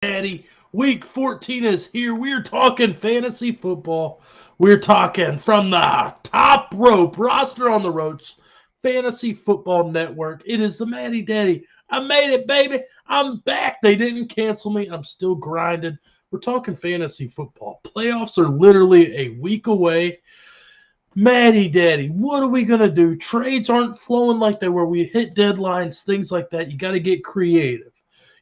Daddy. Week 14 is here. We're talking fantasy football. We're talking from the top rope, roster on the ropes, Fantasy Football Network. It is the Maddie Daddy. I made it, baby. I'm back. They didn't cancel me. I'm still grinding. We're talking fantasy football. Playoffs are literally a week away. Maddie Daddy, what are we going to do? Trades aren't flowing like they were. We hit deadlines, things like that. You got to get creative.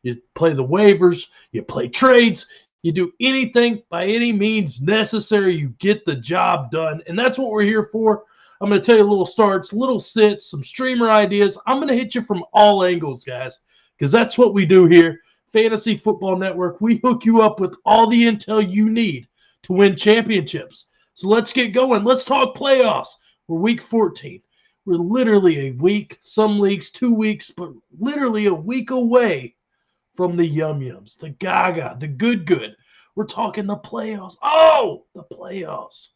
You play the waivers, you play trades, you do anything by any means necessary. You get the job done. And that's what we're here for. I'm going to tell you a little starts, little sits, some streamer ideas. I'm going to hit you from all angles, guys, because that's what we do here. Fantasy Football Network. We hook you up with all the intel you need to win championships. So let's get going. Let's talk playoffs. We're week 14. We're literally a week, some leagues 2 weeks, but literally a week away from the Yum-Yums, the Gaga, the Good. We're talking the playoffs. Oh, the playoffs.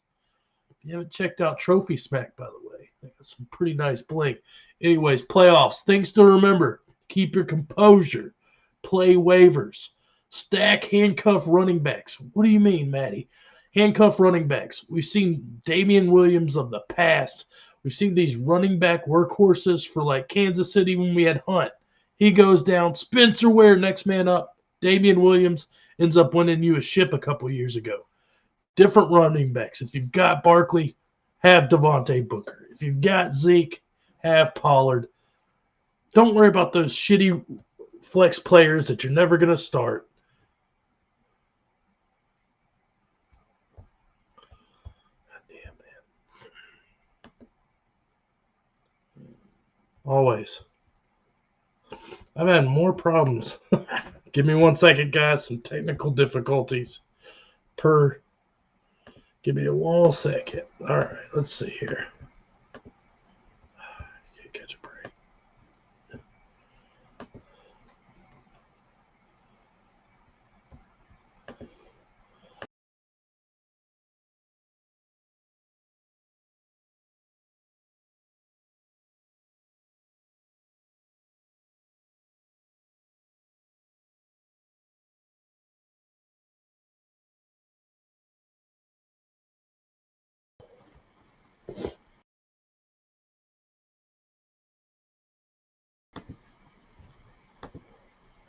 If you haven't checked out Trophy Smack, by the way, they got some pretty nice bling. Anyways, playoffs. Things to remember. Keep your composure. Play waivers. Stack handcuff running backs. What do you mean, Maddie? Handcuff running backs. We've seen Damian Williams of the past. We've seen these running back workhorses for like Kansas City when we had Hunt. He goes down. Spencer Ware, next man up. Damian Williams ends up winning you a ship a couple years ago. Different running backs. If you've got Barkley, have Devontae Booker. If you've got Zeke, have Pollard. Don't worry about those shitty flex players that you're never going to start. Damn, man. Always. I've had more problems. Give me 1 second, guys. Some technical difficulties. Give me a 1 second. All right, let's see here. Can't catch a break.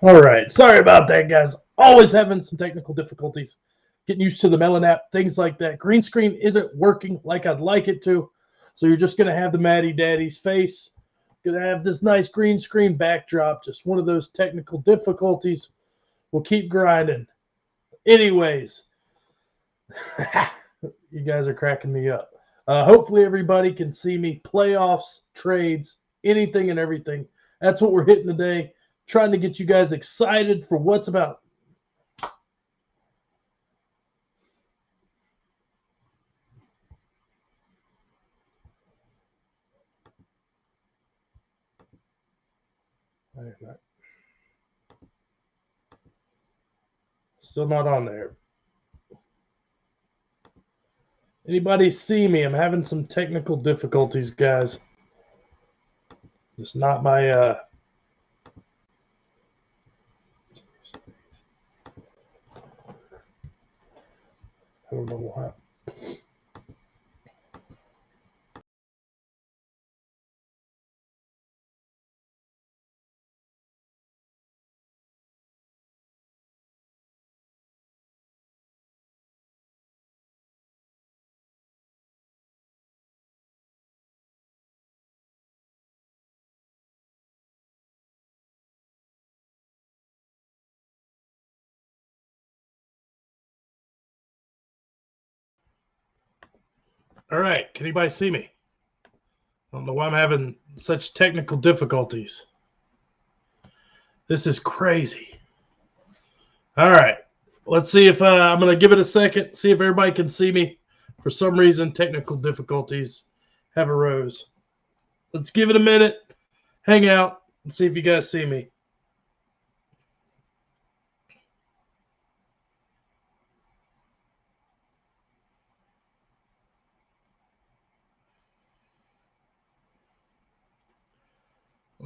All right. Sorry about that, guys. Always having some technical difficulties. Getting used to the Melon app, things like that. Green screen isn't working like I'd like it to. So you're just going to have the Maddie Daddy's face. Going to have this nice green screen backdrop. Just one of those technical difficulties. We'll keep grinding. Anyways, you guys are cracking me up. Hopefully everybody can see me. Playoffs, trades, anything and everything. That's what we're hitting today. Trying to get you guys excited for what's about. Still not on there. Anybody see me? I'm having some technical difficulties, guys. Just not my I don't know why. All right, can anybody see me? I don't know why I'm having such technical difficulties. This is crazy. All right, let's see if I'm going to give it a second, see if everybody can see me. For some reason, technical difficulties have arose. Let's give it a minute, hang out, and see if you guys see me.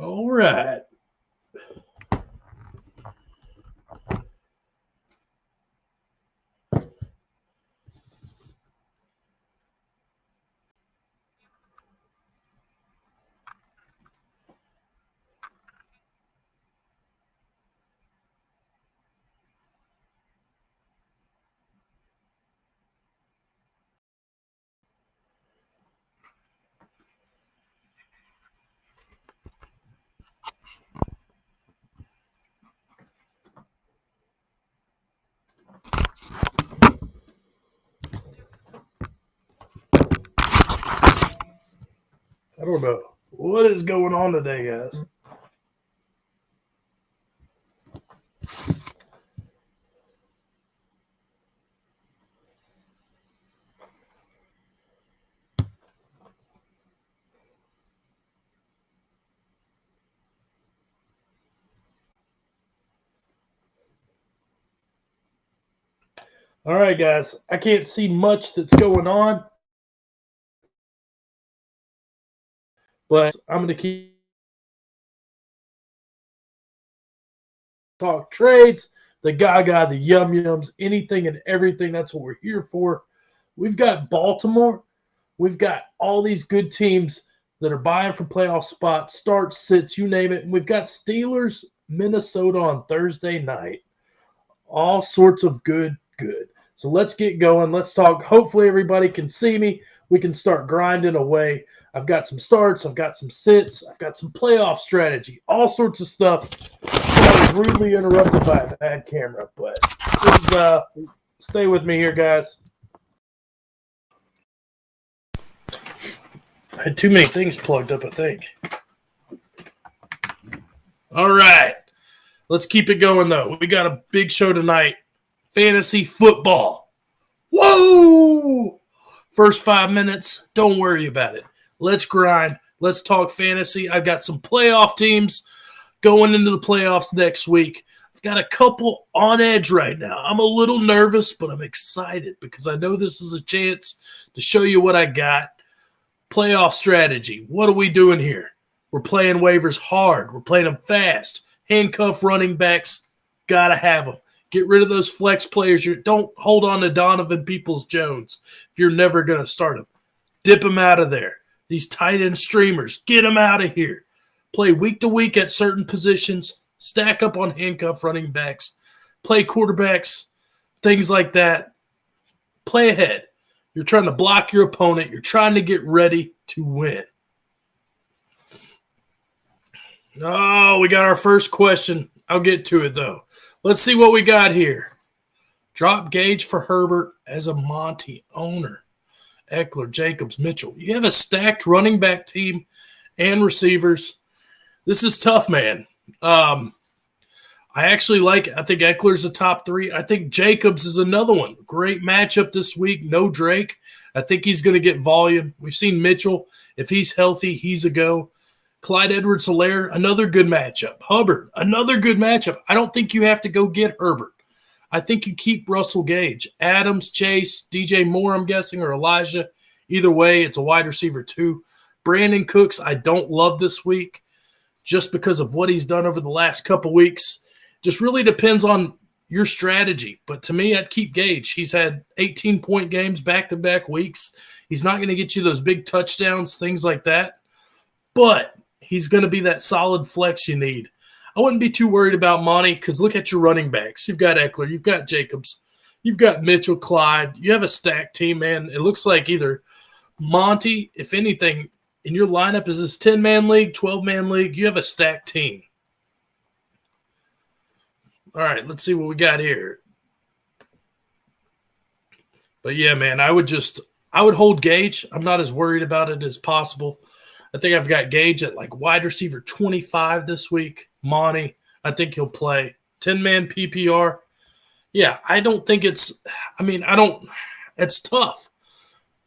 All right. don't know. What is going on today, guys? All right, guys. I can't see much that's going on, but I'm going to keep talk trades, the gaga, the yum-yums, anything and everything. That's what we're here for. We've got Baltimore. We've got all these good teams that are buying for playoff spots, starts, sits, you name it. And we've got Steelers, Minnesota on Thursday night. All sorts of good. So let's get going. Let's talk. Hopefully everybody can see me. We can start grinding away. I've got some starts. I've got some sits. I've got some playoff strategy. All sorts of stuff. I was rudely interrupted by a bad camera, but just, stay with me here, guys. I had too many things plugged up, I think. All right. Let's keep it going, though. We got a big show tonight. Fantasy football. Whoa! First 5 minutes, don't worry about it. Let's grind. Let's talk fantasy. I've got some playoff teams going into the playoffs next week. I've got a couple on edge right now. I'm a little nervous, but I'm excited because I know this is a chance to show you what I got. Playoff strategy. What are we doing here? We're playing waivers hard. We're playing them fast. Handcuff running backs. Got to have them. Get rid of those flex players. Don't hold on to Donovan Peoples-Jones if you're never going to start him. Dip him out of there. These tight end streamers, get them out of here. Play week to week at certain positions. Stack up on handcuff running backs. Play quarterbacks, things like that. Play ahead. You're trying to block your opponent. You're trying to get ready to win. Oh, we got our first question. I'll get to it, though. Let's see what we got here. Drop Gage for Herbert as a Monty owner. Eckler, Jacobs, Mitchell. You have a stacked running back team and receivers. This is tough, man. I think Eckler's a top 3. I think Jacobs is another one. Great matchup this week. No Drake. I think he's going to get volume. We've seen Mitchell. If he's healthy, he's a go. Clyde Edwards-Helaire, another good matchup. Hubbard, another good matchup. I don't think you have to go get Herbert. I think you keep Russell Gage. Adams, Chase, DJ Moore, I'm guessing, or Elijah. Either way, it's a wide receiver too. Brandon Cooks, I don't love this week just because of what he's done over the last couple weeks. Just really depends on your strategy. But to me, I'd keep Gage. He's had 18-point games back-to-back weeks. He's not going to get you those big touchdowns, things like that. But he's going to be that solid flex you need. I wouldn't be too worried about Monty because look at your running backs. You've got Eckler. You've got Jacobs. You've got Mitchell, Clyde. You have a stacked team, man. It looks like either Monty, if anything, in your lineup is this 10-man league, 12-man league. You have a stacked team. All right, let's see what we got here. But, yeah, man, I would hold Gage. I'm not as worried about it as possible. I think I've got Gage at like wide receiver 25 this week. Monty, I think he'll play. 10-man PPR. Yeah, I don't think it's tough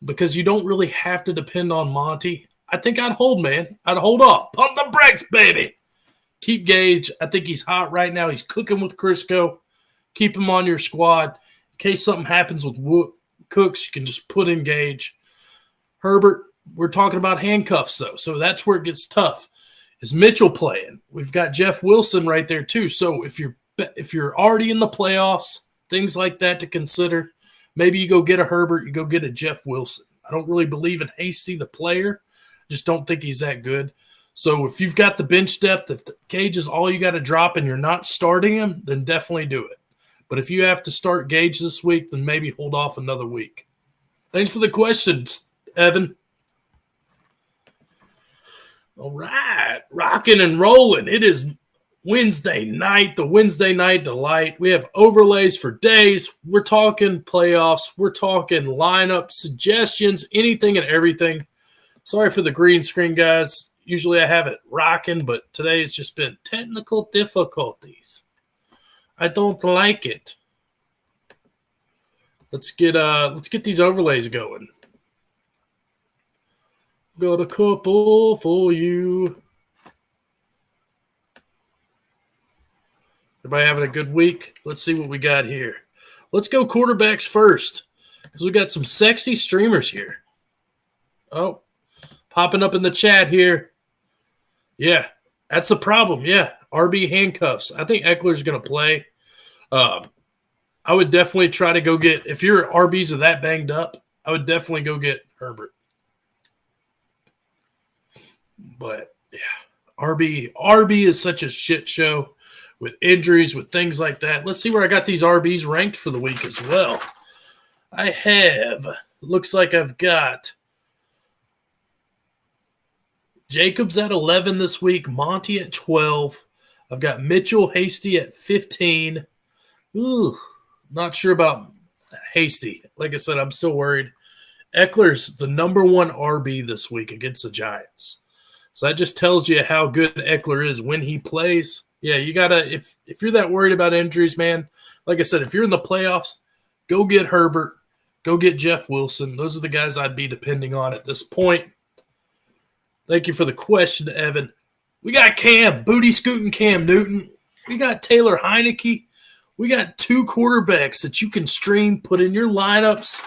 because you don't really have to depend on Monty. I think I'd hold, man. I'd hold off. Pump the brakes, baby. Keep Gage. I think he's hot right now. He's cooking with Crisco. Keep him on your squad. In case something happens with Cooks, you can just put in Gage. Herbert, we're talking about handcuffs, though, so that's where it gets tough. Is Mitchell playing? We've got Jeff Wilson right there, too. So if you're already in the playoffs, things like that to consider, maybe you go get a Herbert, you go get a Jeff Wilson. I don't really believe in Hasty, the player. Just don't think he's that good. So if you've got the bench depth, if the Gage is all you got to drop and you're not starting him, then definitely do it. But if you have to start Gage this week, then maybe hold off another week. Thanks for the questions, Evan. All right, rocking and rolling. It is Wednesday night, the Wednesday night delight. We have overlays for days. We're talking playoffs. We're talking lineup suggestions, anything and everything. Sorry for the green screen, guys. Usually I have it rocking, but today it's just been technical difficulties. I don't like it. Let's get these overlays going. Got a couple for you. Everybody having a good week? Let's see what we got here. Let's go quarterbacks first because we got some sexy streamers here. Oh, popping up in the chat here. Yeah, that's the problem. Yeah, RB handcuffs. I think Eckler's going to play. I would definitely try to go get – if your RBs are that banged up, I would definitely go get Herbert. But, yeah, RB is such a shit show with injuries, with things like that. Let's see where I got these RBs ranked for the week as well. I have – looks like I've got Jacobs at 11 this week, Monty at 12. I've got Mitchell Hasty at 15. Ooh, not sure about Hasty. Like I said, I'm still worried. Eckler's the number one RB this week against the Giants. So that just tells you how good Eckler is when he plays. Yeah, you got to – if you're that worried about injuries, man, like I said, if you're in the playoffs, go get Herbert. Go get Jeff Wilson. Those are the guys I'd be depending on at this point. Thank you for the question, Evan. We got Cam, booty scooting Cam Newton. We got Taylor Heineke. We got two quarterbacks that you can stream, put in your lineups.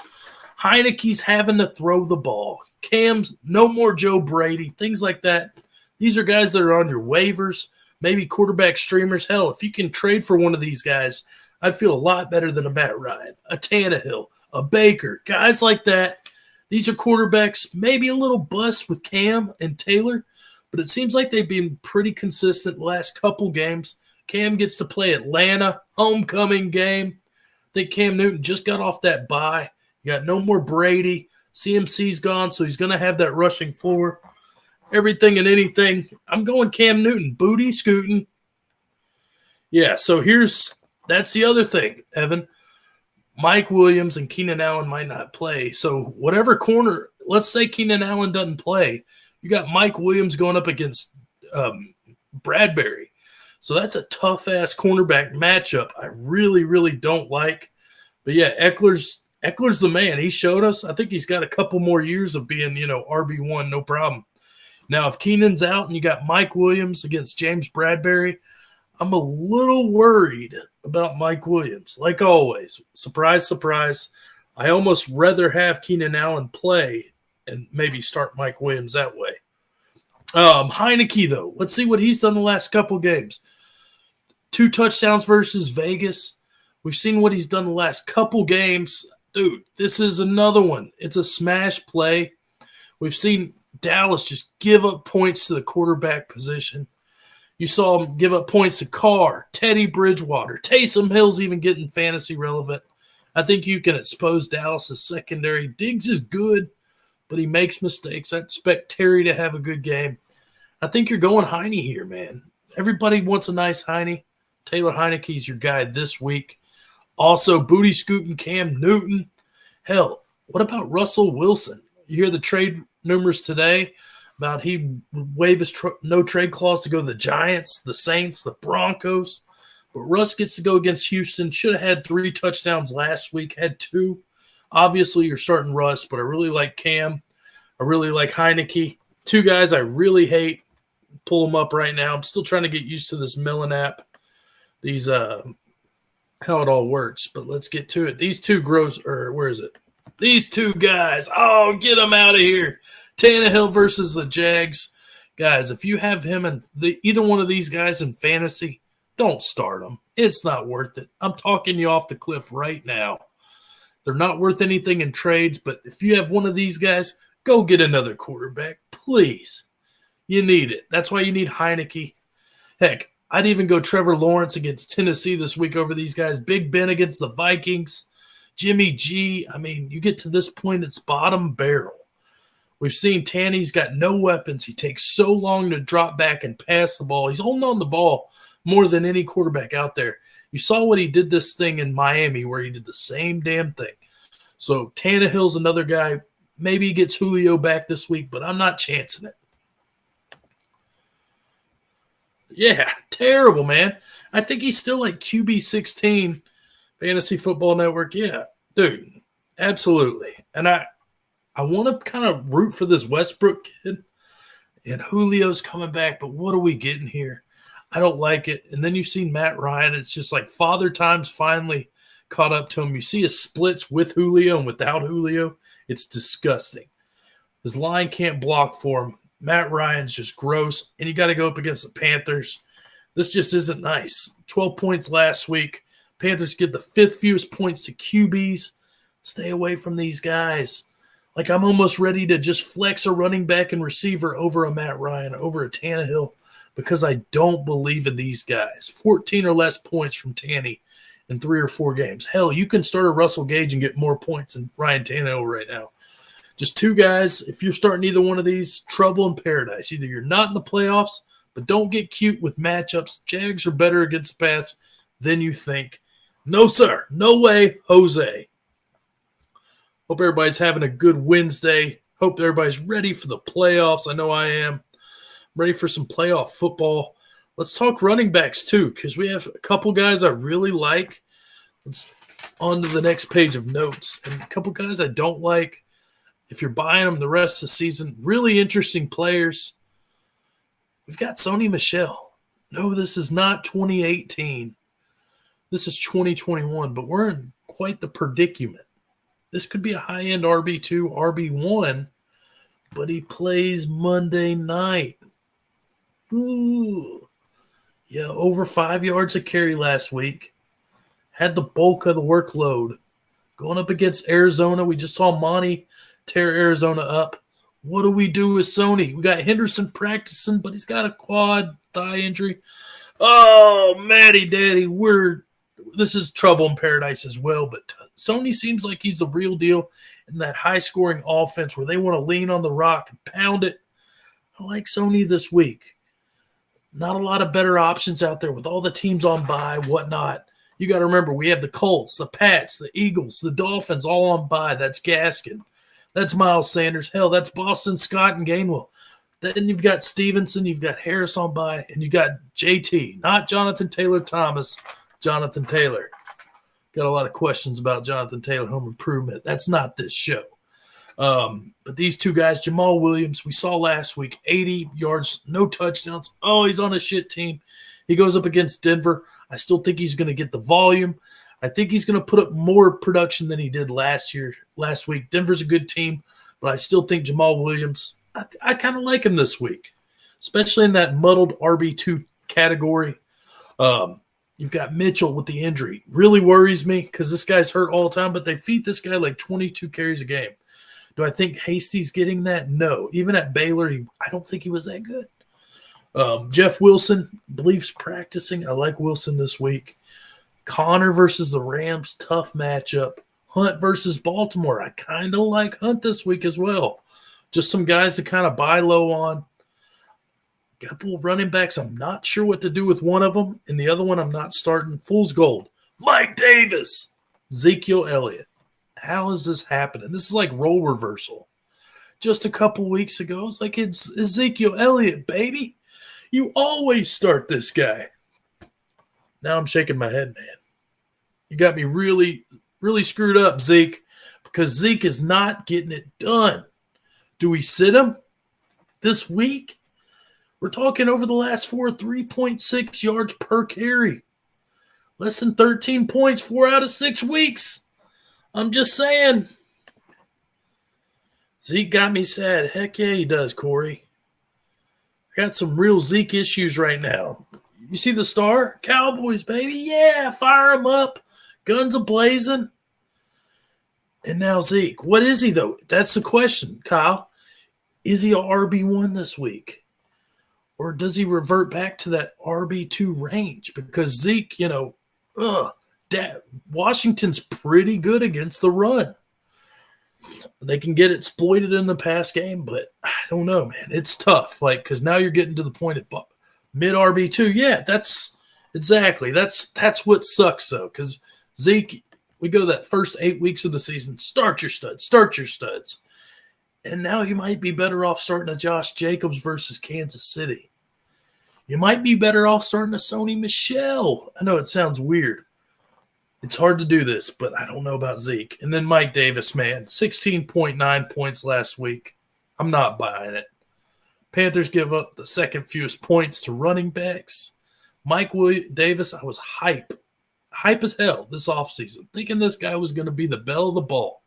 Heineke's having to throw the ball. Cam's no more Joe Brady, things like that. These are guys that are on your waivers, maybe quarterback streamers. Hell, if you can trade for one of these guys, I'd feel a lot better than a Matt Ryan, a Tannehill, a Baker, guys like that. These are quarterbacks, maybe a little bust with Cam and Taylor, but it seems like they've been pretty consistent the last couple games. Cam gets to play Atlanta, homecoming game. I think Cam Newton just got off that bye. You got no more Brady. CMC's gone, so he's going to have that rushing floor. Everything and anything. I'm going Cam Newton, booty scooting. Yeah, so that's the other thing, Evan. Mike Williams and Keenan Allen might not play. So whatever corner, let's say Keenan Allen doesn't play, you got Mike Williams going up against Bradbury. So that's a tough-ass cornerback matchup I really, really don't like. But, yeah, Eckler's the man. He showed us. I think he's got a couple more years of being, RB1, no problem. Now, if Keenan's out and you got Mike Williams against James Bradbury, I'm a little worried about Mike Williams. Like always, surprise, surprise. I almost rather have Keenan Allen play and maybe start Mike Williams that way. Heineke, though, let's see what he's done the last couple games. 2 touchdowns versus Vegas. We've seen what he's done the last couple games. Dude, this is another one. It's a smash play. We've seen Dallas just give up points to the quarterback position. You saw him give up points to Carr, Teddy Bridgewater. Taysom Hill's even getting fantasy relevant. I think you can expose Dallas' secondary. Diggs is good, but he makes mistakes. I expect Terry to have a good game. I think you're going Heine here, man. Everybody wants a nice Heine. Taylor Heineke's your guy this week. Also, booty scooting Cam Newton. Hell, what about Russell Wilson? You hear the trade rumors today about he waive his no trade clause to go to the Giants, the Saints, the Broncos. But Russ gets to go against Houston. Should have had 3 touchdowns last week, had 2. Obviously, you're starting Russ, but I really like Cam. I really like Heineke. 2 guys I really hate. Pull them up right now. I'm still trying to get used to this Melon app. These how it all works, but let's get to it. These 2 where is it? These 2 guys. Oh, get them out of here. Tannehill versus the Jags. Guys, if you have him and either one of these guys in fantasy, don't start them. It's not worth it. I'm talking you off the cliff right now. They're not worth anything in trades, but if you have one of these guys, go get another quarterback, please. You need it. That's why you need Heineke. Heck, I'd even go Trevor Lawrence against Tennessee this week over these guys. Big Ben against the Vikings. Jimmy G. I mean, you get to this point, it's bottom barrel. We've seen Tanny's got no weapons. He takes so long to drop back and pass the ball. He's holding on the ball more than any quarterback out there. You saw what he did this thing in Miami where he did the same damn thing. So Tannehill's another guy. Maybe he gets Julio back this week, but I'm not chancing it. Yeah, terrible, man. I think he's still like QB 16, Fantasy Football Network. Yeah, dude, absolutely. And I want to kind of root for this Westbrook kid. And Julio's coming back, but what are we getting here? I don't like it. And then you've seen Matt Ryan. It's just like Father Time's finally caught up to him. You see his splits with Julio and without Julio. It's disgusting. His line can't block for him. Matt Ryan's just gross. And you got to go up against the Panthers. This just isn't nice. 12 points last week. Panthers get the 5th fewest points to QBs. Stay away from these guys. Like, I'm almost ready to just flex a running back and receiver over a Matt Ryan, over a Tannehill, because I don't believe in these guys. 14 or less points from Tanny in 3 or 4 games. Hell, you can start a Russell Gage and get more points than Ryan Tannehill right now. Just 2 guys. If you're starting either one of these, trouble in paradise. Either you're not in the playoffs, but don't get cute with matchups. Jags are better against the pass than you think. No, sir. No way, Jose. Hope everybody's having a good Wednesday. Hope everybody's ready for the playoffs. I know I am. Ready for some playoff football. Let's talk running backs too, because we have a couple guys I really like. Let's on to the next page of notes. And a couple guys I don't like. If you're buying them the rest of the season, really interesting players. We've got Sony Michel. No, this is not 2018. This is 2021, but we're in quite the predicament. This could be a high-end RB2, RB1, but he plays Monday night. Ooh. Yeah, over 5 yards a carry last week. Had the bulk of the workload. Going up against Arizona, we just saw Monty tear Arizona up. What do we do with Sony? We got Henderson practicing, but he's got a quad thigh injury. Oh, Matty Daddy, this is trouble in paradise as well, but Sony seems like he's the real deal in that high-scoring offense where they want to lean on the rock and pound it. I like Sony this week. Not a lot of better options out there with all the teams on bye, whatnot. You got to remember, we have the Colts, the Pats, the Eagles, the Dolphins all on bye. That's Gaskin. That's Miles Sanders. Hell, that's Boston Scott and Gainwell. Then you've got Stevenson, you've got Harris on bye, and you got JT, not Jonathan Taylor Thomas, Jonathan Taylor. Got a lot of questions about Jonathan Taylor home improvement. That's not this show. But these 2 guys, Jamal Williams, we saw last week, 80 yards, no touchdowns. Oh, he's on a shit team. He goes up against Denver. I still think he's going to get the volume. I think he's going to put up more production than he did last week. Denver's a good team, but I still think Jamal Williams, I kind of like him this week, especially in that muddled RB2 category. You've got Mitchell with the injury. Really worries me because this guy's hurt all the time, but they feed this guy like 22 carries a game. Do I think Hasty's getting that? No. Even at Baylor, I don't think he was that good. Jeff Wilson, believes practicing. I like Wilson this week. Connor versus the Rams, tough matchup. Hunt versus Baltimore. I kind of like Hunt this week as well. Just some guys to kind of buy low on. Couple running backs, I'm not sure what to do with one of them, and the other one I'm not starting. Fool's gold. Mike Davis. Ezekiel Elliott. How is this happening? This is like role reversal. Just a couple weeks ago, it's like it's Ezekiel Elliott, baby. You always start this guy. Now I'm shaking my head, man. You got me really, really screwed up, Zeke, because Zeke is not getting it done. Do we sit him this week? We're talking over the last 4, 3.6 yards per carry. Less than 13 points, 4 out of 6 weeks. I'm just saying. Zeke got me sad. Heck yeah, he does, Corey. I got some real Zeke issues right now. You see the star? Cowboys, baby. Yeah, fire him up. Guns a-blazing. And now Zeke. What is he, though? That's the question, Kyle. Is he a RB1 this week? Or does he revert back to that RB2 range? Because Zeke, Washington's pretty good against the run. They can get exploited in the pass game, but I don't know, man. It's tough. Because now you're getting to the point at mid RB2. Yeah, that's exactly. That's what sucks, though. Because Zeke, we go that first 8 weeks of the season, start your studs. And now you might be better off starting a Josh Jacobs versus Kansas City. You might be better off starting a Sony Michel. I know it sounds weird. It's hard to do this, but I don't know about Zeke. And then Mike Davis, man, 16.9 points last week. I'm not buying it. Panthers give up the second fewest points to running backs. Mike Davis, I was hype as hell this offseason, thinking this guy was going to be the belle of the ball.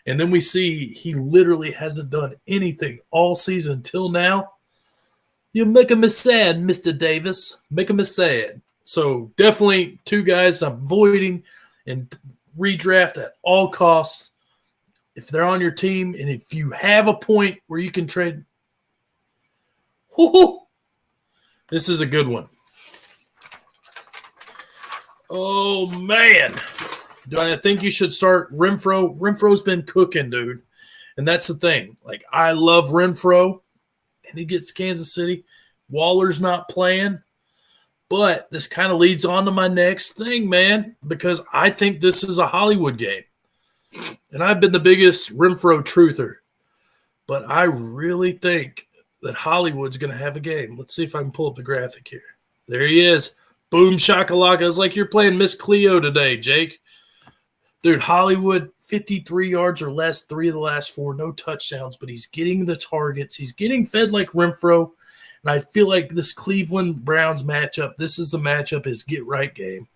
And then we see he literally hasn't done anything all season until now. You're making me sad, Mr. Davis. Making me sad. So definitely two guys I'm avoiding and redraft at all costs. If they're on your team and if you have a point where you can trade, this is a good one. Oh, man. Do I think you should start Renfro? Renfro's been cooking, dude. And that's the thing. Like, I love Renfro, and he gets Kansas City. Waller's not playing. But this kind of leads on to my next thing, man, because I think this is a Hollywood game. And I've been the biggest Renfro truther. But I really think that Hollywood's going to have a game. Let's see if I can pull up the graphic here. There he is. Boom shakalaka. It's like you're playing Miss Cleo today, Jake. Dude, Hollywood, 53 yards or less, 3 of the last 4, no touchdowns, but he's getting the targets. He's getting fed like Renfro. And I feel like this Cleveland Browns matchup, this is the matchup, his get-right game.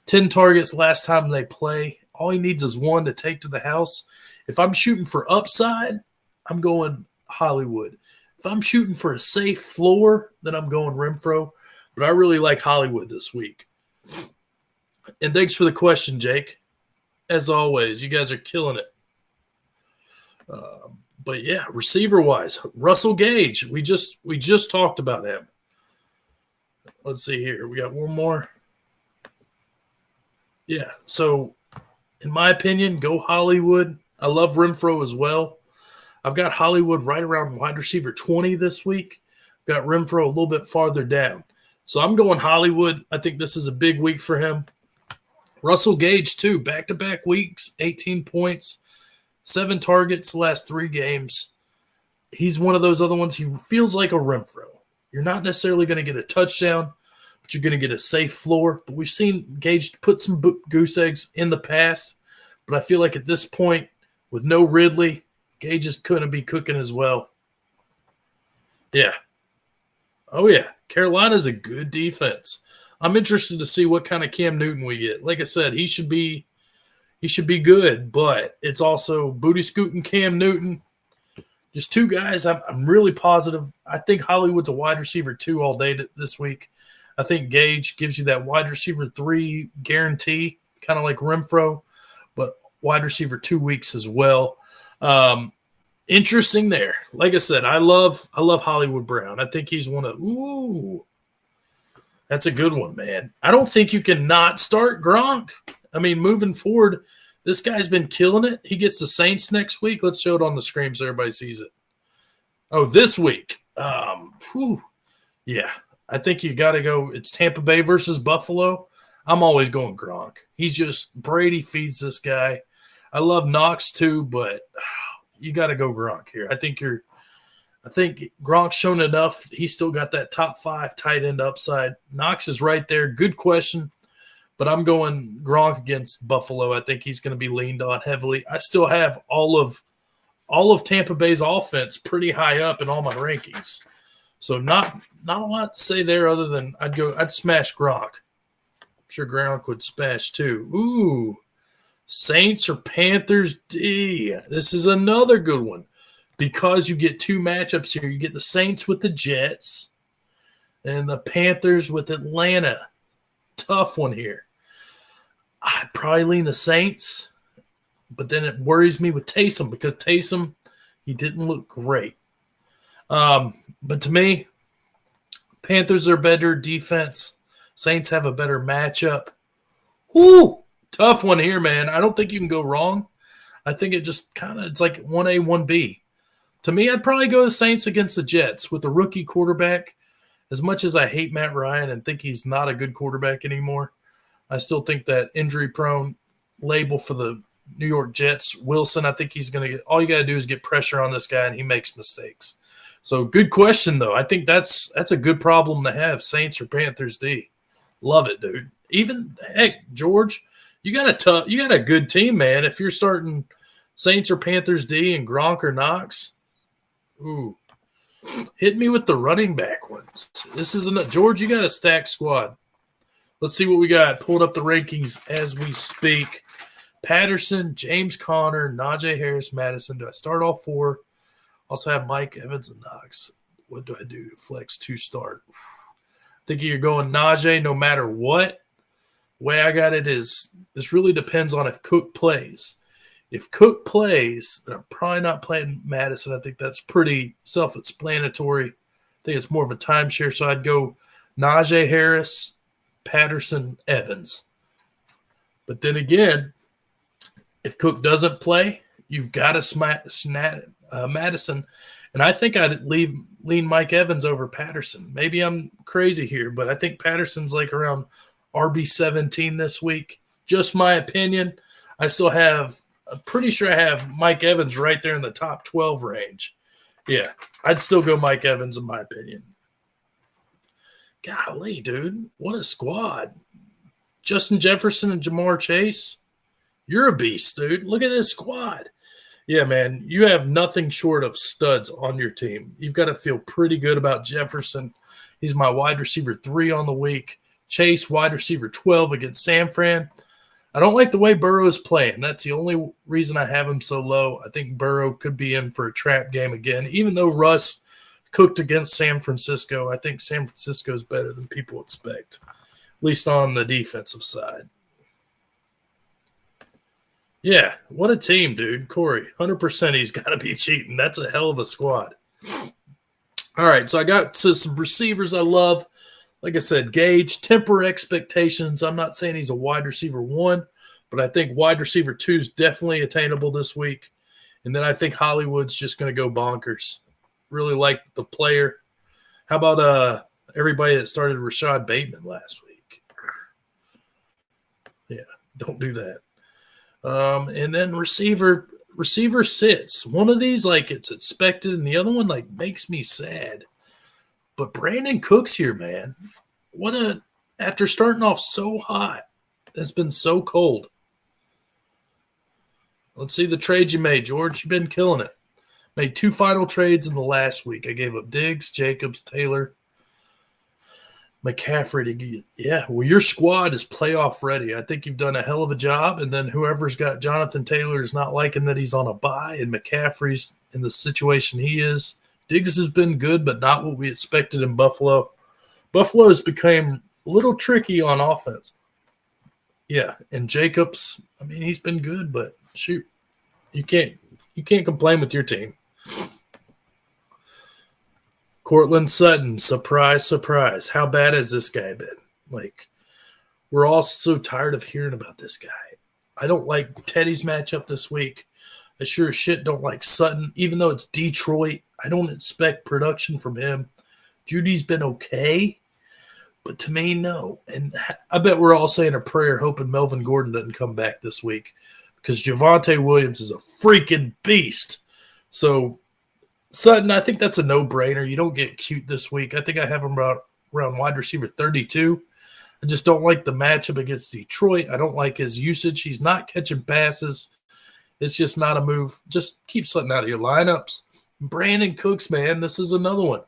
10 targets last time they play. All he needs is 1 to take to the house. If I'm shooting for upside, I'm going Hollywood. If I'm shooting for a safe floor, then I'm going Renfro. But I really like Hollywood this week. And thanks for the question, Jake. As always, you guys are killing it. But yeah, receiver-wise, Russell Gage. We just talked about him. Let's see here. We got one more. Yeah, so in my opinion, go Hollywood. I love Renfro as well. I've got Hollywood right around wide receiver 20 this week. Got Renfro a little bit farther down. So I'm going Hollywood. I think this is a big week for him. Russell Gage, too, back-to-back weeks, 18 points, 7 targets the last 3 games. He's one of those other ones. He feels like a Renfro. You're not necessarily going to get a touchdown, but you're going to get a safe floor. But we've seen Gage put some goose eggs in the past. But I feel like at this point, with no Ridley, Gage is going to be cooking as well. Yeah. Oh, yeah. Carolina's a good defense. I'm interested to see what kind of Cam Newton we get. Like I said, he should be good, but it's also booty scooting Cam Newton. Just 2 guys I'm really positive. I think Hollywood's a wide receiver 2 all day this week. I think Gage gives you that wide receiver 3 guarantee, kind of like Renfro, but wide receiver 2 weeks as well. Interesting there. Like I said, I love Hollywood Brown. I think he's one of that's a good one, man. I don't think you can not start Gronk. I mean, moving forward, this guy's been killing it. He gets the Saints next week. Let's show it on the screen so everybody sees it. Oh, this week. Yeah, I think you got to go. It's Tampa Bay versus Buffalo. I'm always going Gronk. He's just – Brady feeds this guy. I love Knox too, but you got to go Gronk here. I think Gronk's shown enough. He's still got that top 5 tight end upside. Knox is right there. Good question. But I'm going Gronk against Buffalo. I think he's going to be leaned on heavily. I still have all of Tampa Bay's offense pretty high up in all my rankings. So not a lot to say there other than I'd smash Gronk. I'm sure Gronk would smash too. Ooh. Saints or Panthers D. This is another good one. Because you get 2 matchups here. You get the Saints with the Jets and the Panthers with Atlanta. Tough one here. I'd probably lean the Saints, but then it worries me with Taysom because Taysom, he didn't look great. But to me, Panthers are better defense. Saints have a better matchup. Woo! Tough one here, man. I don't think you can go wrong. I think it just it's like 1A, 1B. To me, I'd probably go the Saints against the Jets with the rookie quarterback. As much as I hate Matt Ryan and think he's not a good quarterback anymore, I still think that injury-prone label for the New York Jets. Wilson, I think he's going to get – all you got to do is get pressure on this guy, and he makes mistakes. So good question, though. I think that's a good problem to have, Saints or Panthers D. Love it, dude. Even, heck, George, you got a good team, man. If you're starting Saints or Panthers D and Gronk or Knox, ooh, hit me with the running back ones. This isn't – George, you got a stacked squad. Let's see what we got. Pulled up the rankings as we speak. Patterson, James Conner, Najee Harris, Madison. Do I start all four? Also have Mike Evans and Knox. What do I do? Flex 2 start. I think you're going Najee no matter what. The way I got it is this really depends on if Cook plays. If Cook plays, then I'm probably not playing Madison. I think that's pretty self-explanatory. I think it's more of a timeshare, so I'd go Najee Harris, Patterson, Evans. But then again, if Cook doesn't play, you've got to Madison. And I think I'd lean Mike Evans over Patterson. Maybe I'm crazy here, but I think Patterson's like around RB17 this week. Just my opinion. I'm pretty sure I have Mike Evans right there in the top 12 range. Yeah, I'd still go Mike Evans in my opinion. Golly, dude, what a squad. Justin Jefferson and Jamar Chase. You're a beast, dude. Look at this squad. Yeah, man, you have nothing short of studs on your team. You've got to feel pretty good about Jefferson. He's my wide receiver 3 on the week. Chase, wide receiver 12 against San Fran. I don't like the way Burrow's playing. That's the only reason I have him so low. I think Burrow could be in for a trap game again. Even though Russ cooked against San Francisco, I think San Francisco is better than people expect, at least on the defensive side. Yeah, what a team, dude. Corey, 100% he's got to be cheating. That's a hell of a squad. All right, so I got to some receivers I love. Like I said, Gage, temper expectations. I'm not saying he's a wide receiver 1, but I think wide receiver 2 is definitely attainable this week. And then I think Hollywood's just going to go bonkers. Really like the player. How about everybody that started Rashad Bateman last week? Yeah, don't do that. And then receiver sits. One of these, like, it's expected, and the other one, like, makes me sad. But Brandon Cooks here, man. After starting off so hot, it's been so cold. Let's see the trades you made, George. You've been killing it. Made 2 final trades in the last week. I gave up Diggs, Jacobs, Taylor, McCaffrey. Your squad is playoff ready. I think you've done a hell of a job. And then whoever's got Jonathan Taylor is not liking that he's on a bye, and McCaffrey's in the situation he is. Diggs has been good, but not what we expected in Buffalo. Buffalo has become a little tricky on offense. Yeah, and Jacobs, I mean, he's been good, but shoot, you can't complain with your team. Cortland Sutton, surprise, surprise. How bad has this guy been? Like, we're all so tired of hearing about this guy. I don't like Teddy's matchup this week. I sure as shit don't like Sutton. Even though it's Detroit, I don't expect production from him. Judy's been okay, but to me, no. And I bet we're all saying a prayer hoping Melvin Gordon doesn't come back this week because Javonte Williams is a freaking beast. So, Sutton, I think that's a no-brainer. You don't get cute this week. I think I have him around wide receiver 32. I just don't like the matchup against Detroit. I don't like his usage. He's not catching passes. It's just not a move. Just keep Sutton out of your lineups. Brandon Cooks, man, this is another one.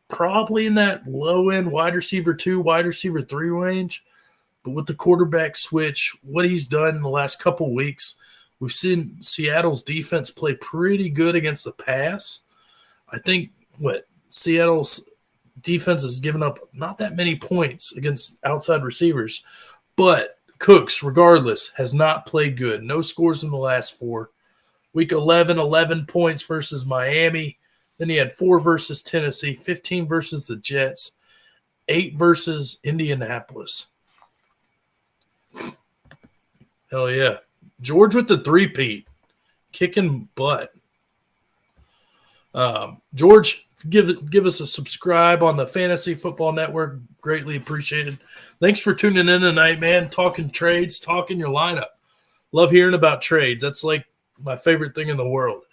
Probably in that low-end wide receiver 2, wide receiver 3 range. But with the quarterback switch, what he's done in the last couple weeks, we've seen Seattle's defense play pretty good against the pass. I think Seattle's defense has given up not that many points against outside receivers, but Cooks, regardless, has not played good. No scores in the last 4. Week 11, 11 points versus Miami. Then he had 4 versus Tennessee, 15 versus the Jets, 8 versus Indianapolis. Hell yeah. George with the 3-peat, kicking butt. George, give us a subscribe on the Fantasy Football Network. Greatly appreciated. Thanks for tuning in tonight, man. Talking trades, talking your lineup. Love hearing about trades. That's like my favorite thing in the world.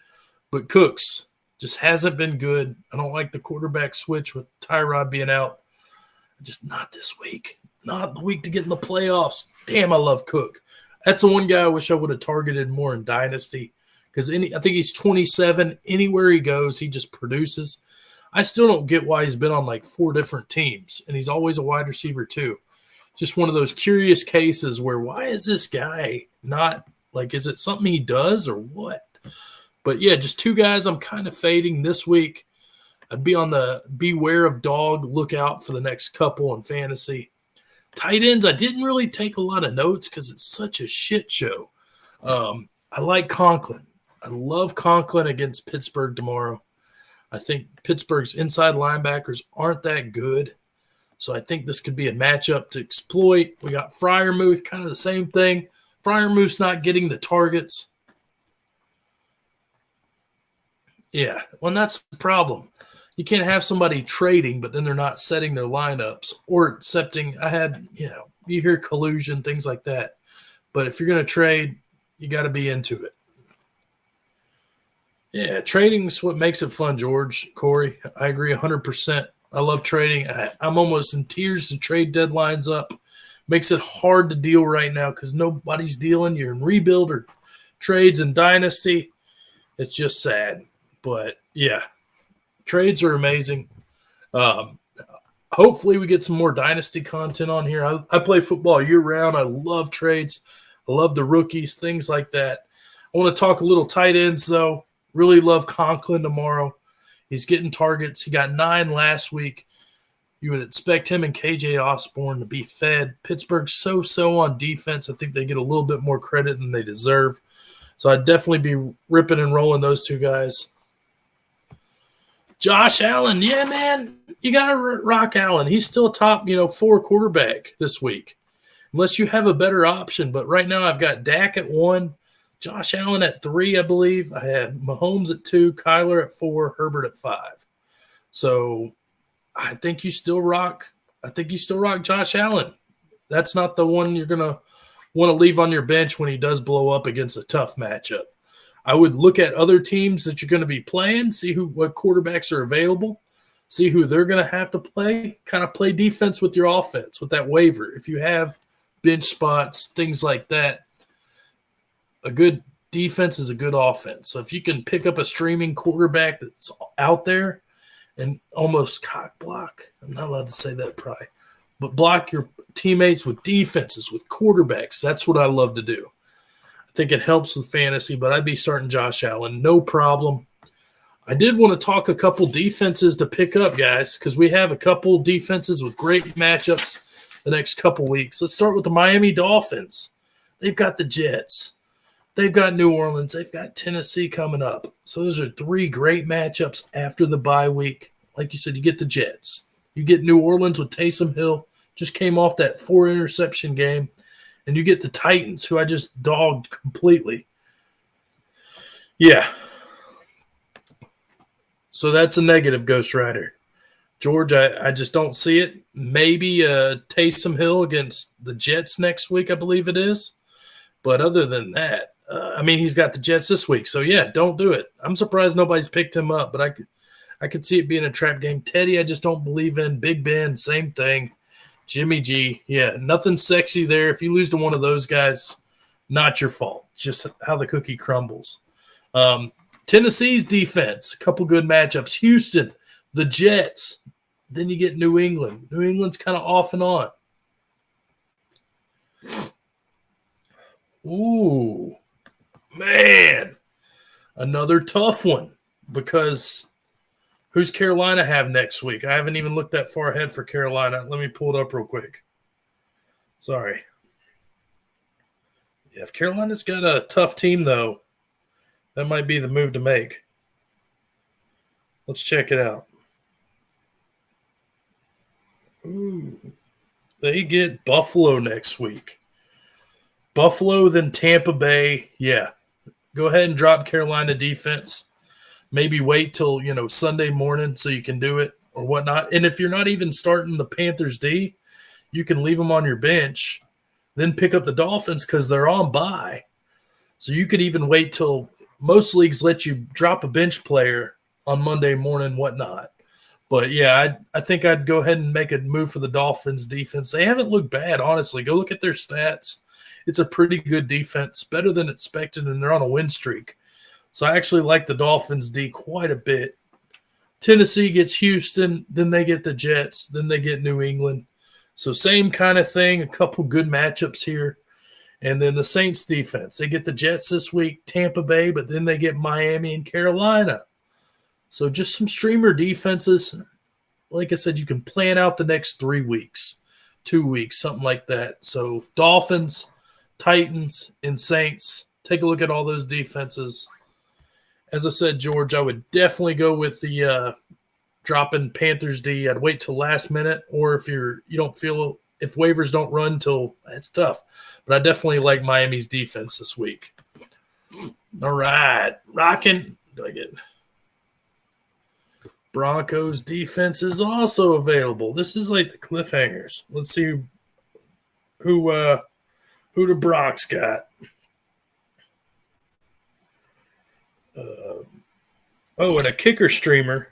But Cooks just hasn't been good. I don't like the quarterback switch with Tyrod being out. Just not this week. Not the week to get in the playoffs. Damn, I love Cook. That's the one guy I wish I would have targeted more in Dynasty because I think he's 27. Anywhere he goes, he just produces. I still don't get why he's been on like 4 different teams, and he's always a wide receiver too. Just one of those curious cases where why is this guy not like, is it something he does or what? But yeah, just 2 guys I'm kind of fading this week. I'd be on the beware of dog lookout for the next couple in fantasy. Tight ends, I didn't really take a lot of notes because it's such a shit show. I like Conklin. I love Conklin against Pittsburgh tomorrow. I think Pittsburgh's inside linebackers aren't that good. So I think this could be a matchup to exploit. We got Freiermuth, kind of the same thing. Freiermuth's not getting the targets. Yeah, well, that's the problem. You can't have somebody trading, but then they're not setting their lineups or accepting. You hear collusion, things like that. But if you're going to trade, you got to be into it. Yeah, trading is what makes it fun, Corey. I agree 100%. I love trading. I'm almost in tears to trade deadlines up. Makes it hard to deal right now because nobody's dealing. You're in rebuild or trades and dynasty. It's just sad. But, yeah. Trades are amazing. Hopefully we get some more dynasty content on here. I play football year-round. I love trades. I love the rookies, things like that. I want to talk a little tight ends, though. Really love Conklin tomorrow. He's getting targets. He got 9 last week. You would expect him and KJ Osborne to be fed. Pittsburgh's so on defense. I think they get a little bit more credit than they deserve. So I'd definitely be ripping and rolling those 2 guys. Josh Allen, yeah, man, you got to rock Allen. He's still a top, 4 quarterback this week, unless you have a better option. But right now I've got Dak at 1, Josh Allen at 3, I believe. I have Mahomes at 2, Kyler at 4, Herbert at 5. So I think you still rock Josh Allen. That's not the one you're going to want to leave on your bench when he does blow up against a tough matchup. I would look at other teams that you're going to be playing, see what quarterbacks are available, see who they're going to have to play, kind of play defense with your offense, with that waiver. If you have bench spots, things like that, a good defense is a good offense. So if you can pick up a streaming quarterback that's out there and almost cock block, I'm not allowed to say that probably, but block your teammates with defenses, with quarterbacks, that's what I love to do. I think it helps with fantasy, but I'd be starting Josh Allen, no problem. I did want to talk a couple defenses to pick up, guys, because we have a couple defenses with great matchups the next couple weeks. Let's start with the Miami Dolphins. They've got the Jets. They've got New Orleans. They've got Tennessee coming up. So those are 3 great matchups after the bye week. Like you said, you get the Jets. You get New Orleans with Taysom Hill. Just came off that 4-interception game. And you get the Titans, who I just dogged completely. Yeah. So that's a negative, Ghost Rider. George, I just don't see it. Maybe Taysom Hill against the Jets next week, I believe it is. But other than that, he's got the Jets this week. So, yeah, don't do it. I'm surprised nobody's picked him up, but I could see it being a trap game. Teddy, I just don't believe in. Big Ben, same thing. Jimmy G, yeah, nothing sexy there. If you lose to one of those guys, not your fault. Just how the cookie crumbles. Tennessee's defense, a couple good matchups. Houston, the Jets. Then you get New England. New England's kind of off and on. Ooh, man. Another tough one because who's Carolina have next week? I haven't even looked that far ahead for Carolina. Let me pull it up real quick. Sorry. Yeah, if Carolina's got a tough team, though, that might be the move to make. Let's check it out. Ooh, they get Buffalo next week. Buffalo, then Tampa Bay. Yeah, go ahead and drop Carolina defense. Maybe wait till, Sunday morning so you can do it or whatnot. And if you're not even starting the Panthers D, you can leave them on your bench, then pick up the Dolphins because they're on bye. So you could even wait till most leagues let you drop a bench player on Monday morning, whatnot. But, yeah, I think I'd go ahead and make a move for the Dolphins defense. They haven't looked bad, honestly. Go look at their stats. It's a pretty good defense, better than expected, and they're on a win streak. So I actually like the Dolphins D quite a bit. Tennessee gets Houston, then they get the Jets, then they get New England. So same kind of thing, a couple good matchups here. And then the Saints defense. They get the Jets this week, Tampa Bay, but then they get Miami and Carolina. So just some streamer defenses. Like I said, you can plan out the next 3 weeks, 2 weeks, something like that. So Dolphins, Titans, and Saints. Take a look at all those defenses. As I said, George, I would definitely go with the dropping Panthers D. I'd wait till last minute, or if you don't feel if waivers don't run till it's tough. But I definitely like Miami's defense this week. All right, rocking. Do I get Broncos defense is also available. This is like the cliffhangers. Let's see who the Broncos got. And a kicker streamer.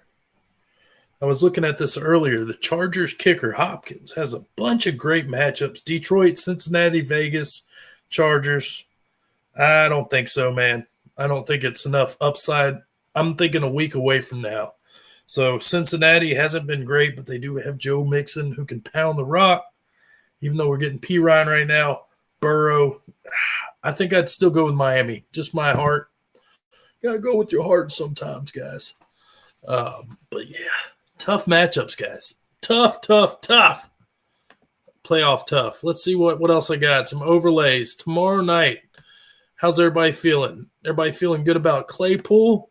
I was looking at this earlier. The Chargers kicker, Hopkins, has a bunch of great matchups. Detroit, Cincinnati, Vegas, Chargers. I don't think so, man. I don't think it's enough upside. I'm thinking a week away from now. So Cincinnati hasn't been great, but they do have Joe Mixon who can pound the rock. Even though we're getting P. Ryan right now, Burrow. I think I'd still go with Miami. Just my heart. Gotta go with your heart sometimes, guys. But yeah, tough matchups, guys. Tough. Playoff tough. Let's see what else I got. Some overlays tomorrow night. How's everybody feeling? Everybody feeling good about Claypool?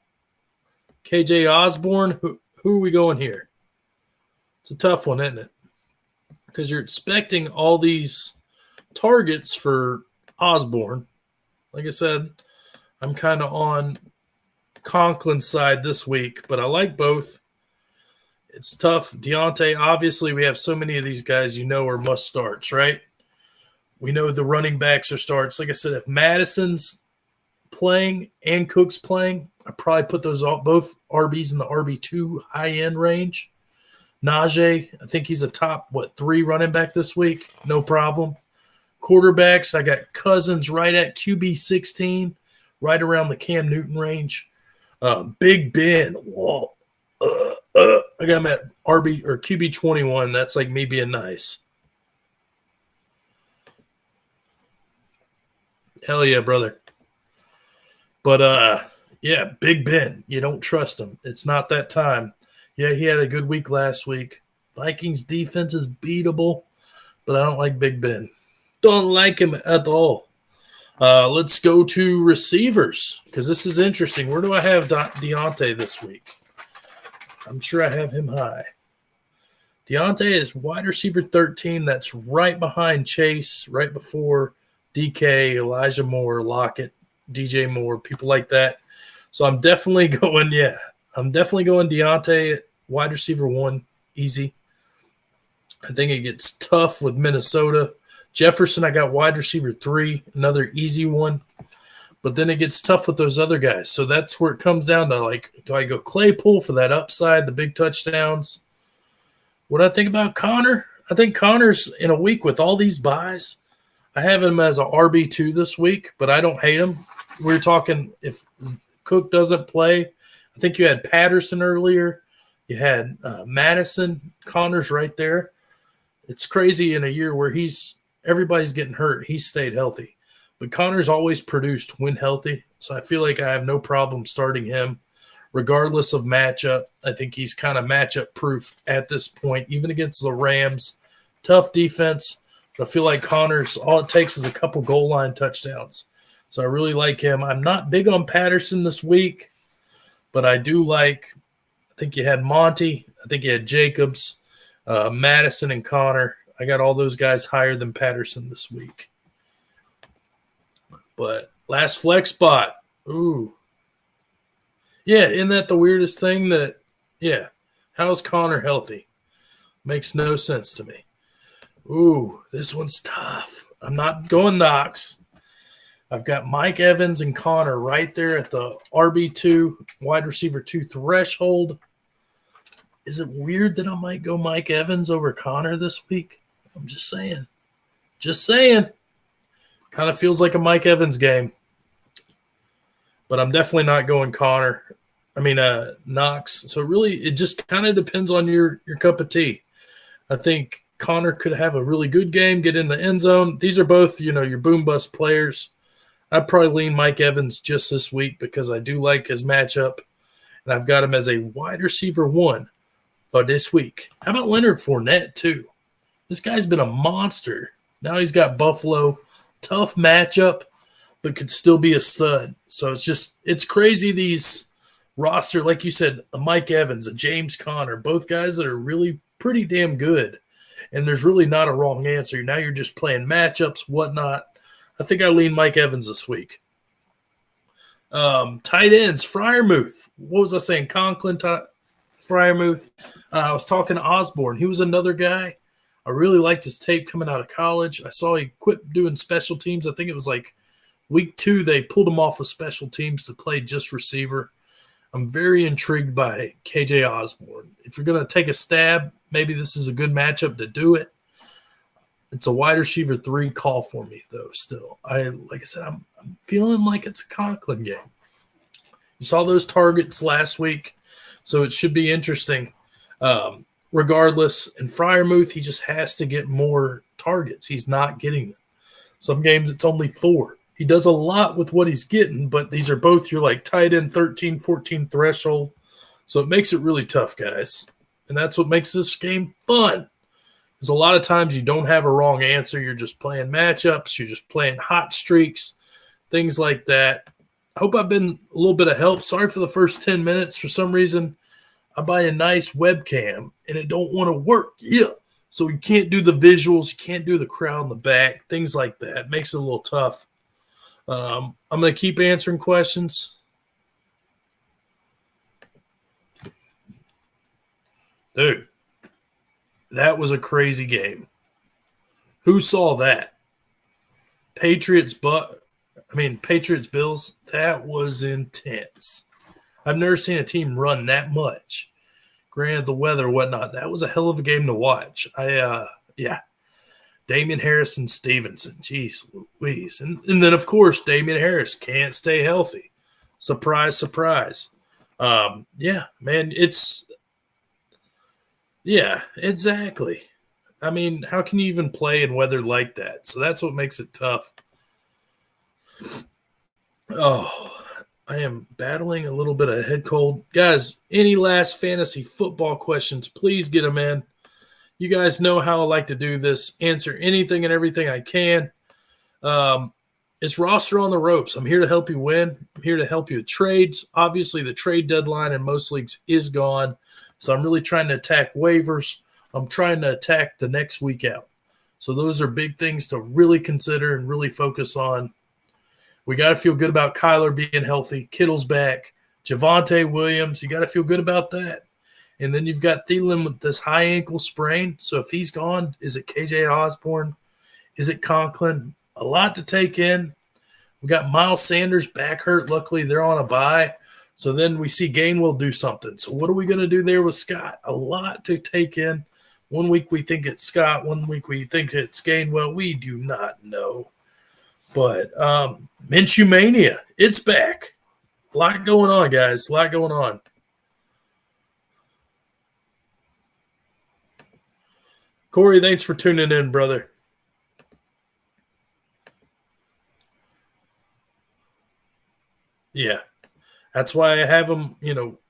KJ Osborne? Who are we going here? It's a tough one, isn't it? Because you're expecting all these targets for Osborne. Like I said, I'm kind of on Conklin's side this week, but I like both. It's tough. Deontay, obviously, we have so many of these guys are must starts, right? We know the running backs are starts. Like I said, if Madison's playing and Cook's playing, I probably put those both RBs in the RB2 high-end range. Najee, I think he's a top, 3 running back this week? No problem. Quarterbacks, I got Cousins right at QB 16, right around the Cam Newton range. Big Ben, whoa. I got him at RB or QB 21. That's like me being nice. Hell yeah, brother. But yeah, Big Ben. You don't trust him. It's not that time. Yeah, he had a good week last week. Vikings defense is beatable, but I don't like Big Ben. Don't like him at all. Let's go to receivers because this is interesting. Where do I have Deontay this week? I'm sure I have him high. Deontay is wide receiver 13. That's right behind Chase, right before DK, Elijah Moore, Lockett, DJ Moore, people like that. So I'm definitely going Deontay at wide receiver 1, easy. I think it gets tough with Minnesota. Jefferson, I got wide receiver 3, another easy one. But then it gets tough with those other guys. So that's where it comes down to, do I go Claypool for that upside, the big touchdowns? What do I think about Connor? I think Connor's in a week with all these buys. I have him as a RB2 this week, but I don't hate him. We're talking if Cook doesn't play. I think you had Patterson earlier. You had Madison. Connor's right there. It's crazy in a year where everybody's getting hurt. He's stayed healthy. But Connor's always produced when healthy, so I feel like I have no problem starting him regardless of matchup. I think he's kind of matchup-proof at this point, even against the Rams. Tough defense, but I feel like Connor's all it takes is a couple goal line touchdowns. So I really like him. I'm not big on Patterson this week, but I do like – I think you had Monty. I think you had Jacobs, Madison, and Connor. I got all those guys higher than Patterson this week. But last flex spot. Ooh. Yeah, isn't that the weirdest thing how's Connor healthy? Makes no sense to me. Ooh, this one's tough. I'm not going Knox. I've got Mike Evans and Connor right there at the RB2, wide receiver 2 threshold. Is it weird that I might go Mike Evans over Connor this week? I'm just saying. Just saying. Kind of feels like a Mike Evans game. But I'm definitely not going Knox. So really, it just kind of depends on your cup of tea. I think Connor could have a really good game, get in the end zone. These are both, your boom-bust players. I'd probably lean Mike Evans just this week because I do like his matchup, and I've got him as a wide receiver 1 this week. How about Leonard Fournette, too? This guy's been a monster. Now he's got Buffalo. Tough matchup, but could still be a stud. So it's crazy these roster, like you said, a Mike Evans, a James Conner, both guys that are really pretty damn good. And there's really not a wrong answer. Now you're just playing matchups, whatnot. I think I lean Mike Evans this week. Tight ends, Freiermuth. What was I saying? Conklin, Freiermuth. I was talking to Osborne. He was another guy. I really liked his tape coming out of college. I saw he quit doing special teams. I think it was like week 2 they pulled him off of special teams to play just receiver. I'm very intrigued by KJ Osborne. If you're going to take a stab, maybe this is a good matchup to do it. It's a wide receiver 3 call for me, though, still. Like I said, I'm feeling like it's a Conklin game. You saw those targets last week, so it should be interesting. Regardless, in Freiermuth, he just has to get more targets. He's not getting them. Some games it's only 4. He does a lot with what he's getting, but these are both your tight end 13, 14 threshold. So it makes it really tough, guys. And that's what makes this game fun. Because a lot of times you don't have a wrong answer. You're just playing matchups. You're just playing hot streaks, things like that. I hope I've been a little bit of help. Sorry for the first 10 minutes. For some reason, I buy a nice webcam, and it don't want to work. Yeah. So you can't do the visuals. You can't do the crowd in the back, things like that. It makes it a little tough. I'm going to keep answering questions. Dude, that was a crazy game. Who saw that? Patriots Bills, that was intense. I've never seen a team run that much. Granted, the weather, whatnot, that was a hell of a game to watch. Damian Harris and Stevenson. Jeez Louise. And then, of course, Damian Harris can't stay healthy. Surprise, surprise. Exactly. I mean, how can you even play in weather like that? So that's what makes it tough. Oh, I am battling a little bit of head cold. Guys, any last fantasy football questions, please get them in. You guys know how I like to do this. Answer anything and everything I can. It's roster on the ropes. I'm here to help you win. I'm here to help you with trades. Obviously, the trade deadline in most leagues is gone. So I'm really trying to attack waivers. I'm trying to attack the next week out. So those are big things to really consider and really focus on. We got to feel good about Kyler being healthy. Kittle's back. Javonte Williams, you got to feel good about that. And then you've got Thielen with this high ankle sprain. So if he's gone, is it KJ Osborne? Is it Conklin? A lot to take in. We got Miles Sanders back hurt. Luckily, they're on a bye. So then we see Gainwell do something. So what are we going to do there with Scott? A lot to take in. 1 week we think it's Scott. 1 week we think it's Gainwell. We do not know. But Minshew Mania, it's back. A lot going on, guys. A lot going on. Corey, thanks for tuning in, brother. Yeah. That's why I have him,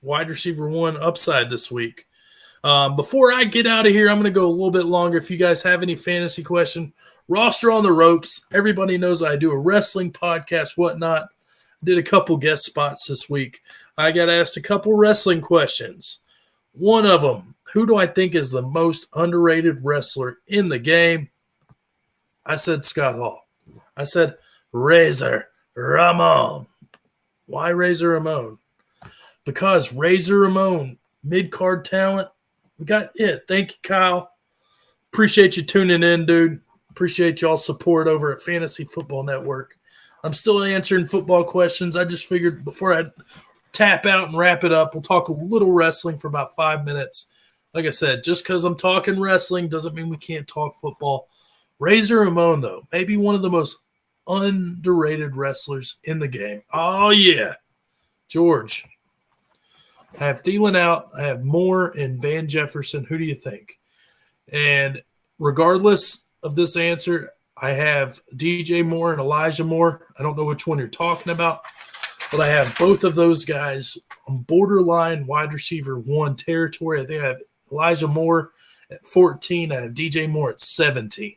wide receiver 1 upside this week. Before I get out of here, I'm going to go a little bit longer. If you guys have any fantasy question, roster on the ropes. Everybody knows I do a wrestling podcast, whatnot. I did a couple guest spots this week. I got asked a couple wrestling questions. One of them, who do I think is the most underrated wrestler in the game? I said Scott Hall. I said Razor Ramon. Why Razor Ramon? Because Razor Ramon, mid-card talent, we got it. Thank you, Kyle. Appreciate you tuning in, dude. Appreciate y'all's support over at Fantasy Football Network. I'm still answering football questions. I just figured before I tap out and wrap it up, we'll talk a little wrestling for about 5 minutes. Like I said, just because I'm talking wrestling doesn't mean we can't talk football. Razor Ramon, though, maybe one of the most underrated wrestlers in the game. Oh, yeah. George. I have Thielen out. I have Moore and Van Jefferson. Who do you think? And regardless of this answer, I have DJ Moore and Elijah Moore. I don't know which one you're talking about, but I have both of those guys on borderline wide receiver 1 territory. I think I have Elijah Moore at 14. I have DJ Moore at 17.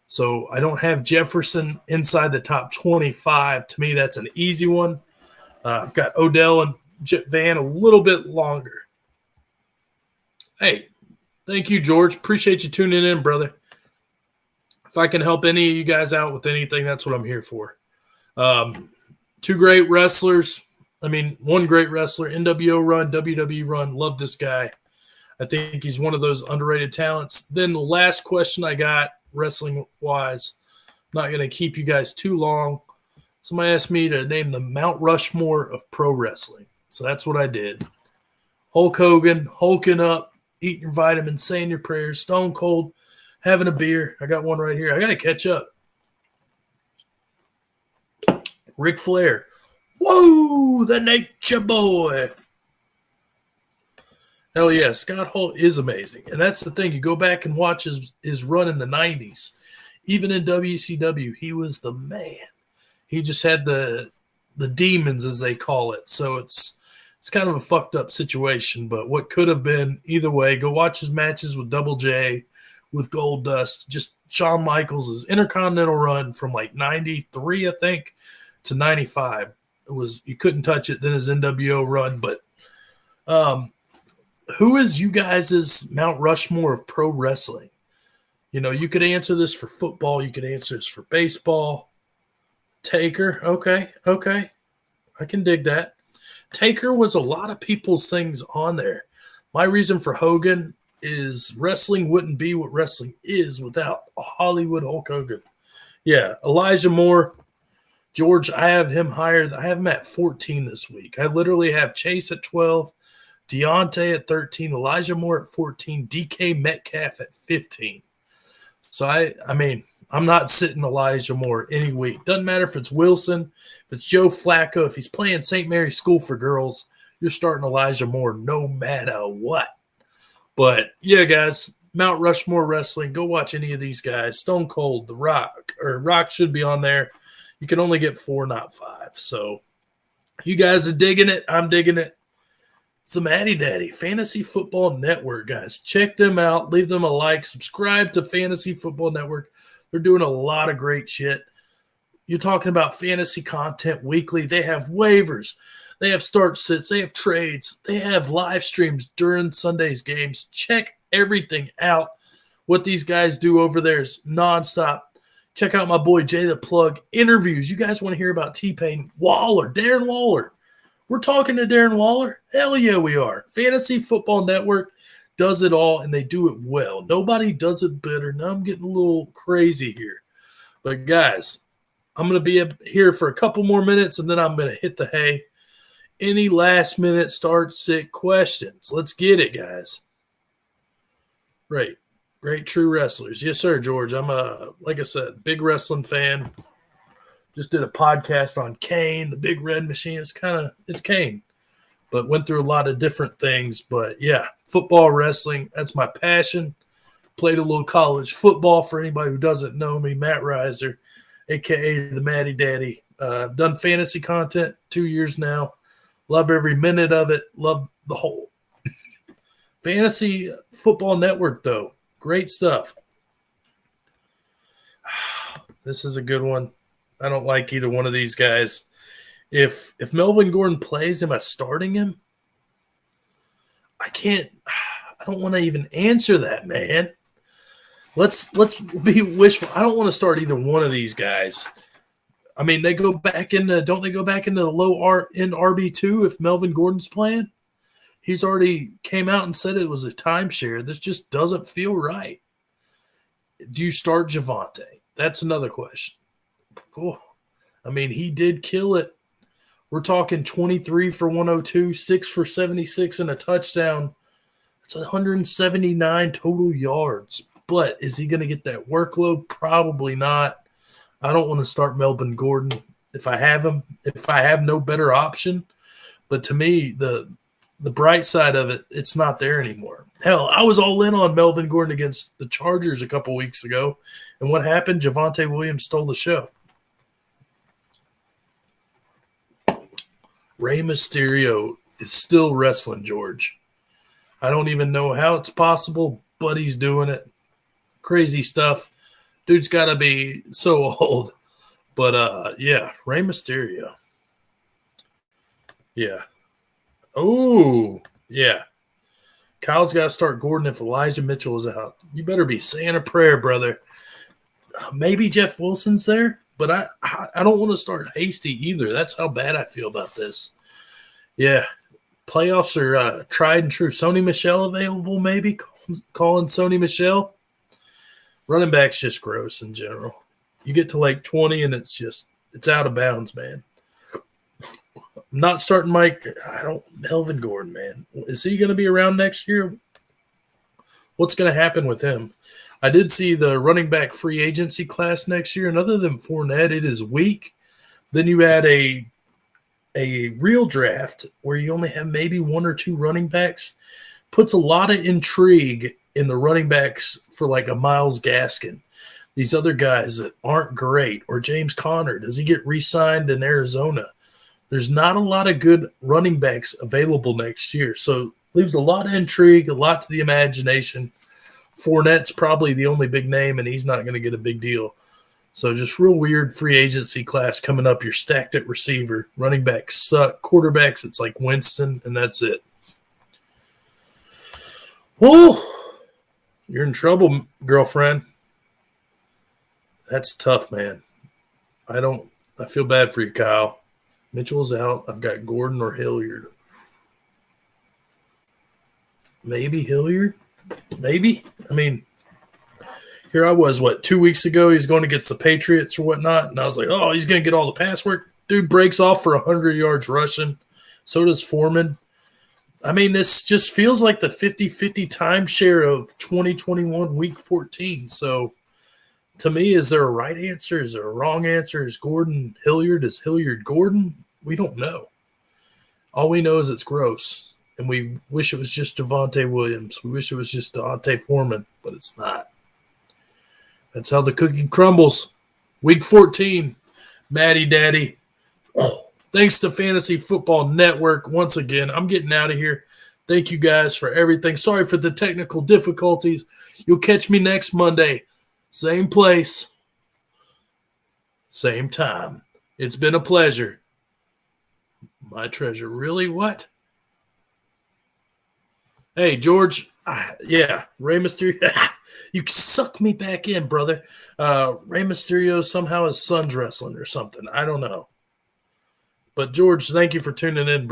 So I don't have Jefferson inside the top 25. To me, that's an easy one. I've got Odell and Van a little bit longer. Hey, thank you, George. Appreciate you tuning in, brother. If I can help any of you guys out with anything, that's what I'm here for. 2 great wrestlers. One great wrestler, NWO run, WWE run. Love this guy. I think he's one of those underrated talents. Then the last question I got, wrestling-wise, I'm not going to keep you guys too long. Somebody asked me to name the Mount Rushmore of pro wrestling. So that's what I did. Hulk Hogan, hulking up, eating your vitamins, saying your prayers, Stone Cold, having a beer. I got one right here. I got to catch up. Ric Flair. Whoa, the Nature Boy. Hell yeah, Scott Hall is amazing. And that's the thing. You go back and watch his run in the 90s. Even in WCW, he was the man. He just had the demons, as they call it. So it's kind of a fucked up situation. But what could have been, either way, go watch his matches with Double J, with Goldust. Just Shawn Michaels' Intercontinental run from like 93, I think, to 95. You couldn't touch it. Then his NWO run. But who is you guys' Mount Rushmore of pro wrestling? You could answer this for football. You could answer this for baseball. Taker. Okay. I can dig that. Taker was a lot of people's things on there. My reason for Hogan is wrestling wouldn't be what wrestling is without a Hollywood Hulk Hogan. Yeah, Elijah Moore. George, I have him higher. I have him at 14 this week. I literally have Chase at 12. Deontay at 13, Elijah Moore at 14, DK Metcalf at 15. So, I'm not sitting Elijah Moore any week. Doesn't matter if it's Wilson, if it's Joe Flacco, if he's playing St. Mary's School for Girls, you're starting Elijah Moore no matter what. But, yeah, guys, Mount Rushmore Wrestling, go watch any of these guys. Stone Cold, The Rock, or Rock should be on there. You can only get 4, not 5. So, you guys are digging it. I'm digging it. It's the Matty Daddy Fantasy Football Network, guys. Check them out. Leave them a like. Subscribe to Fantasy Football Network. They're doing a lot of great shit. You're talking about fantasy content weekly. They have waivers. They have start sits. They have trades. They have live streams during Sunday's games. Check everything out. What these guys do over there is nonstop. Check out my boy Jay the Plug. Interviews. You guys want to hear about T-Pain, Waller, Darren Waller. We're talking to Darren Waller? Hell yeah, we are. Fantasy Football Network does it all, and they do it well. Nobody does it better. Now I'm getting a little crazy here. But, guys, I'm going to be here for a couple more minutes, and then I'm going to hit the hay. Any last-minute start-sit questions? Let's get it, guys. Great true wrestlers. Yes, sir, George. I'm like I said, big wrestling fan. Just did a podcast on Kane, the Big Red Machine. It's Kane, but went through a lot of different things. But yeah, football, wrestling, that's my passion. Played a little college football for anybody who doesn't know me, Matt Reiser, a.k.a. the Matty Daddy. I've done fantasy content 2 years now. Love every minute of it. Love the whole Fantasy Football Network, though. Great stuff. This is a good one. I don't like either one of these guys. If Melvin Gordon plays, am I starting him? I don't want to even answer that, man. Let's be wishful. I don't want to start either one of these guys. Don't they go back into the low end RB2 if Melvin Gordon's playing? He's already came out and said it was a timeshare. This just doesn't feel right. Do you start Javonte? That's another question. Cool. I mean, he did kill it. We're talking 23 for 102, 6 for 76 and a touchdown. It's 179 total yards. But is he going to get that workload? Probably not. I don't want to start Melvin Gordon if I have him, if I have no better option. But to me, the bright side of it, it's not there anymore. Hell, I was all in on Melvin Gordon against the Chargers a couple weeks ago. And what happened? Javonte Williams stole the show. Rey Mysterio is still wrestling, George. I don't even know how it's possible, but he's doing it. Crazy stuff. Dude's got to be so old. But, yeah, Rey Mysterio. Yeah. Oh, yeah. Kyle's got to start Gordon if Elijah Mitchell is out. You better be saying a prayer, brother. Maybe Jeff Wilson's there, but I don't want to start Hasty either. That's how bad I feel about this. Yeah. Playoffs are tried and true. Sony Michel available, maybe? Calling Sony Michel. Running back's just gross in general. You get to like 20 and it's out of bounds, man. I'm not starting Melvin Gordon, man. Is he going to be around next year? What's going to happen with him? I did see the running back free agency class next year, and other than Fournette, it is weak. Then you add a real draft where you only have maybe one or two running backs. Puts a lot of intrigue in the running backs for like a Myles Gaskin. These other guys that aren't great. Or James Conner. Does he get re-signed in Arizona? There's not a lot of good running backs available next year. So leaves a lot of intrigue, a lot to the imagination. Fournette's probably the only big name, and he's not going to get a big deal. So just real weird free agency class coming up. You're stacked at receiver. Running backs suck. Quarterbacks, it's like Winston, and that's it. Well, you're in trouble, girlfriend. That's tough, man. I feel bad for you, Kyle. Mitchell's out. I've got Gordon or Hilliard. Maybe Hilliard? Maybe. I mean, here I was, 2 weeks ago, he's going against the Patriots or whatnot, and I was like, oh, he's going to get all the pass work. Dude breaks off for 100 yards rushing. So does Foreman. I mean, this just feels like the 50-50 timeshare of 2021 Week 14. So, to me, is there a right answer? Is there a wrong answer? Is Gordon Hilliard? Is Hilliard Gordon? We don't know. All we know is it's gross. And we wish it was just Javonte Williams. We wish it was just Deontay Foreman, but it's not. That's how the cookie crumbles. Week 14, Maddie Daddy. Oh, thanks to Fantasy Football Network. Once again, I'm getting out of here. Thank you guys for everything. Sorry for the technical difficulties. You'll catch me next Monday. Same place. Same time. It's been a pleasure. My treasure. Really? What? Hey, George. Yeah, Rey Mysterio. You can suck me back in, brother. Rey Mysterio somehow his son's wrestling or something. I don't know. But, George, thank you for tuning in,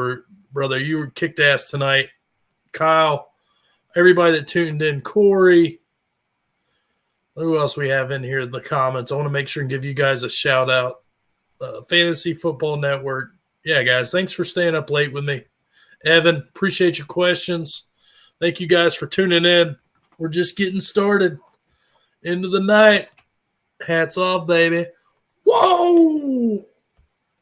brother. You were kicked ass tonight. Kyle, everybody that tuned in, Corey. Who else we have in here in the comments? I want to make sure and give you guys a shout out. Fantasy Football Network. Yeah, guys, thanks for staying up late with me. Evan, appreciate your questions. Thank you guys for tuning in. We're just getting started. Into the night. Hats off, baby. Whoa!